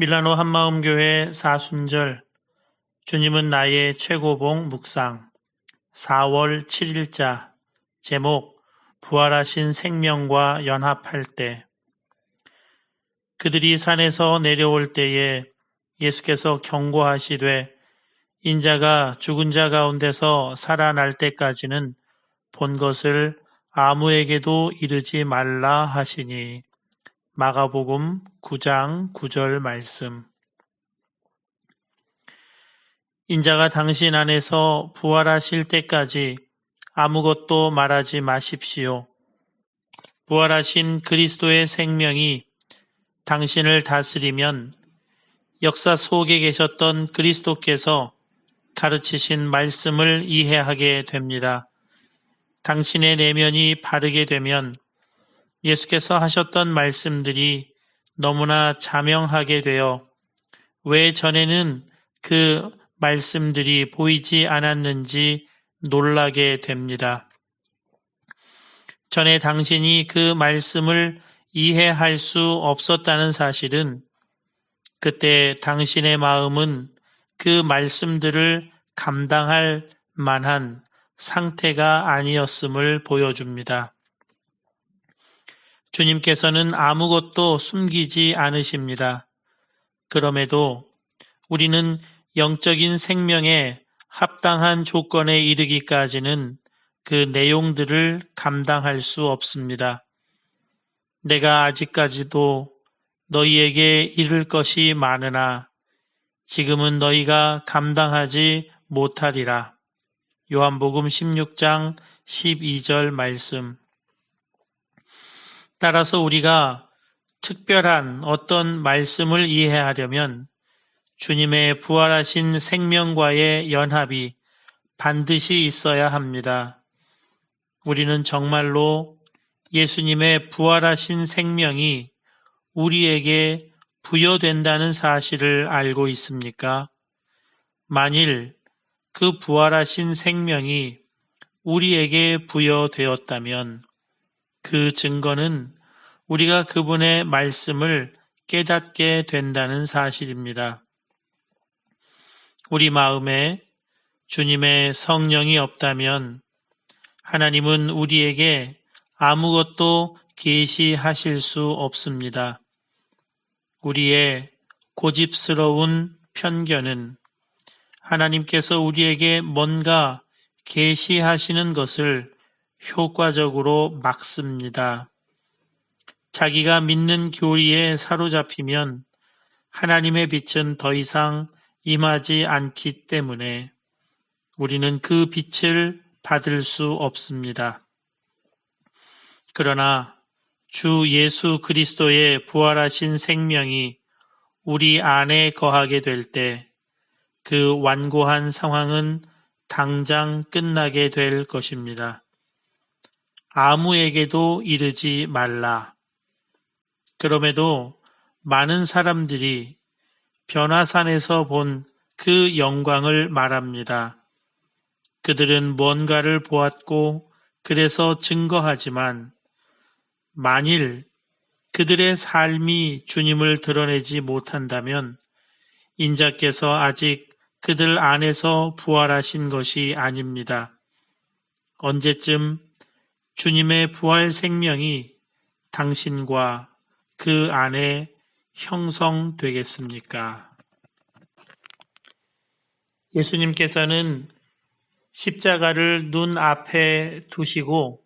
밀라노 한마음교회 사순절 주님은 나의 최고봉 묵상 4월 7일자 제목 부활하신 생명과 연합할 때. 그들이 산에서 내려올 때에 예수께서 경고하시되 인자가 죽은 자 가운데서 살아날 때까지는 본 것을 아무에게도 이르지 말라 하시니. 마가복음 9장 9절 말씀. 인자가 당신 안에서 부활하실 때까지 아무것도 말하지 마십시오. 부활하신 그리스도의 생명이 당신을 다스리면 역사 속에 계셨던 그리스도께서 가르치신 말씀을 이해하게 됩니다. 당신의 내면이 바르게 되면 예수께서 하셨던 말씀들이 너무나 자명하게 되어 왜 전에는 그 말씀들이 보이지 않았는지 놀라게 됩니다. 전에 당신이 그 말씀을 이해할 수 없었다는 사실은 그때 당신의 마음은 그 말씀들을 감당할 만한 상태가 아니었음을 보여줍니다. 주님께서는 아무것도 숨기지 않으십니다. 그럼에도 우리는 영적인 생명에 합당한 조건에 이르기까지는 그 내용들을 감당할 수 없습니다. 내가 아직까지도 너희에게 이를 것이 많으나 지금은 너희가 감당하지 못하리라. 요한복음 16장 12절 말씀. 따라서 우리가 특별한 어떤 말씀을 이해하려면 주님의 부활하신 생명과의 연합이 반드시 있어야 합니다. 우리는 정말로 예수님의 부활하신 생명이 우리에게 부여된다는 사실을 알고 있습니까? 만일 그 부활하신 생명이 우리에게 부여되었다면 그 증거는 우리가 그분의 말씀을 깨닫게 된다는 사실입니다. 우리 마음에 주님의 성령이 없다면 하나님은 우리에게 아무것도 계시하실 수 없습니다. 우리의 고집스러운 편견은 하나님께서 우리에게 뭔가 계시하시는 것을 효과적으로 막습니다. 자기가 믿는 교리에 사로잡히면 하나님의 빛은 더 이상 임하지 않기 때문에 우리는 그 빛을 받을 수 없습니다. 그러나 주 예수 그리스도의 부활하신 생명이 우리 안에 거하게 될 때 그 완고한 상황은 당장 끝나게 될 것입니다. 아무에게도 이르지 말라. 그럼에도 많은 사람들이 변화산에서 본 그 영광을 말합니다. 그들은 뭔가를 보았고 그래서 증거하지만 만일 그들의 삶이 주님을 드러내지 못한다면 인자께서 아직 그들 안에서 부활하신 것이 아닙니다. 언제쯤 주님의 부활 생명이 당신과 그 안에 형성되겠습니까? 예수님께서는 십자가를 눈앞에 두시고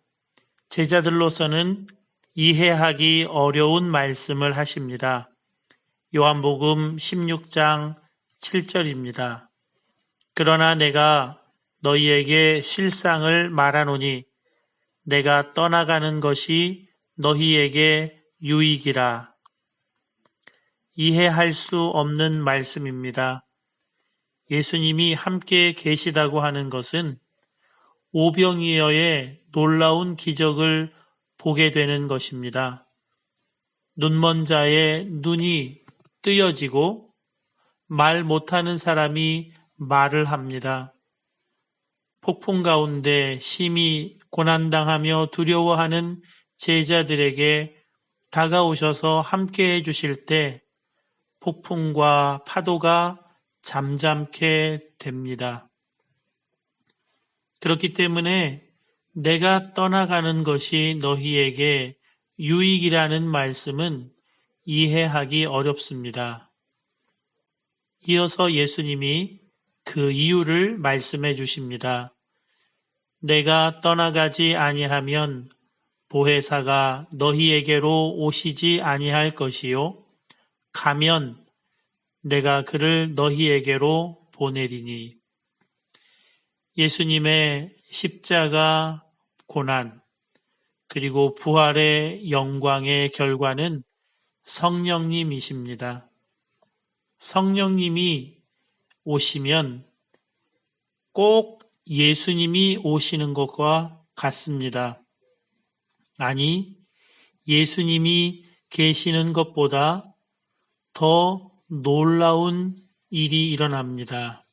제자들로서는 이해하기 어려운 말씀을 하십니다. 요한복음 16장 7절입니다. 그러나 내가 너희에게 실상을 말하노니 내가 떠나가는 것이 너희에게 유익이라. 이해할 수 없는 말씀입니다. 예수님이 함께 계시다고 하는 것은 오병이어의 놀라운 기적을 보게 되는 것입니다. 눈먼 자의 눈이 뜨여지고 말 못하는 사람이 말을 합니다. 폭풍 가운데 심히 고난당하며 두려워하는 제자들에게 다가오셔서 함께 해주실 때 폭풍과 파도가 잠잠케 됩니다. 그렇기 때문에 내가 떠나가는 것이 너희에게 유익이라는 말씀은 이해하기 어렵습니다. 이어서 예수님이 그 이유를 말씀해 주십니다. 내가 떠나가지 아니하면 보혜사가 너희에게로 오시지 아니할 것이요 가면 내가 그를 너희에게로 보내리니. 예수님의 십자가 고난 그리고 부활의 영광의 결과는 성령님이십니다. 성령님이 오시면 꼭 예수님이 오시는 것과 같습니다. 아니, 예수님이 계시는 것보다 더 놀라운 일이 일어납니다.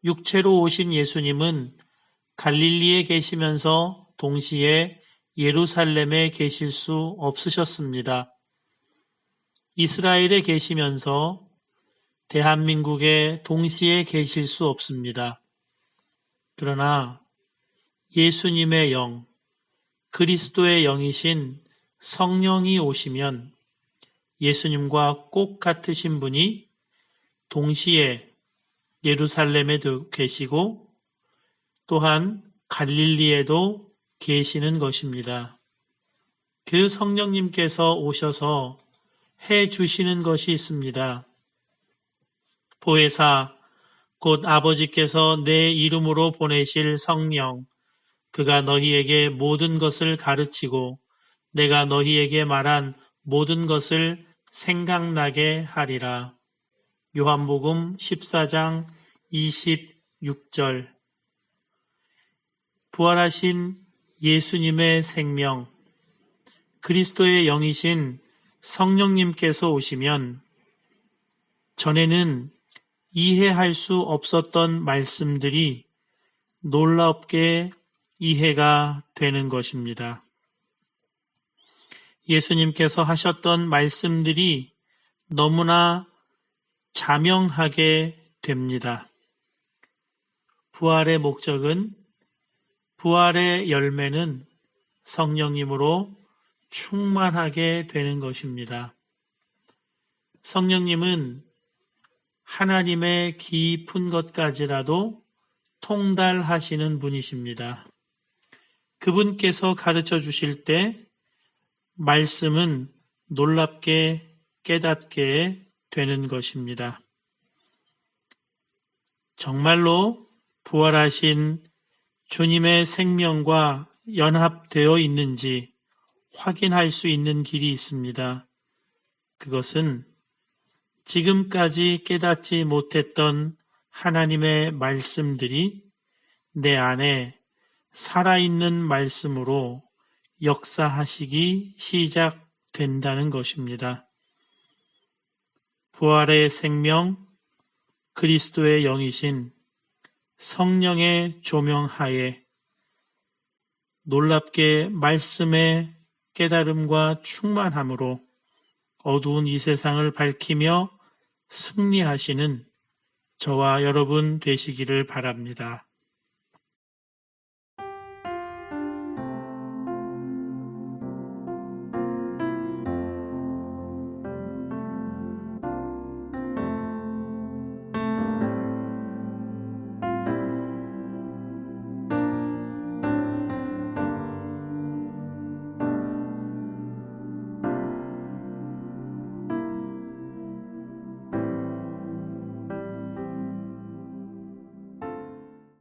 육체로 오신 예수님은 갈릴리에 계시면서 동시에 예루살렘에 계실 수 없으셨습니다. 이스라엘에 계시면서 대한민국에 동시에 계실 수 없습니다. 그러나 예수님의 영, 그리스도의 영이신 성령이 오시면 예수님과 꼭 같으신 분이 동시에 예루살렘에도 계시고 또한 갈릴리에도 계시는 것입니다. 그 성령님께서 오셔서 해 주시는 것이 있습니다. 보혜사, 곧 아버지께서 내 이름으로 보내실 성령, 그가 너희에게 모든 것을 가르치고 내가 너희에게 말한 모든 것을 생각나게 하리라. 요한복음 14장 26절. 부활하신 예수님의 생명, 그리스도의 영이신 성령님께서 오시면 전에는 이해할 수 없었던 말씀들이 놀랍게 이해가 되는 것입니다. 예수님께서 하셨던 말씀들이 너무나 자명하게 됩니다. 부활의 목적은, 부활의 열매는 성령님으로 충만하게 되는 것입니다. 성령님은 하나님의 깊은 것까지라도 통달하시는 분이십니다. 그분께서 가르쳐 주실 때 말씀은 놀랍게 깨닫게 되는 것입니다. 정말로 부활하신 주님의 생명과 연합되어 있는지 확인할 수 있는 길이 있습니다. 그것은 지금까지 깨닫지 못했던 하나님의 말씀들이 내 안에 살아있는 말씀으로 역사하시기 시작된다는 것입니다. 부활의 생명, 그리스도의 영이신 성령의 조명하에 놀랍게 말씀의 깨달음과 충만함으로 어두운 이 세상을 밝히며 승리하시는 저와 여러분 되시기를 바랍니다.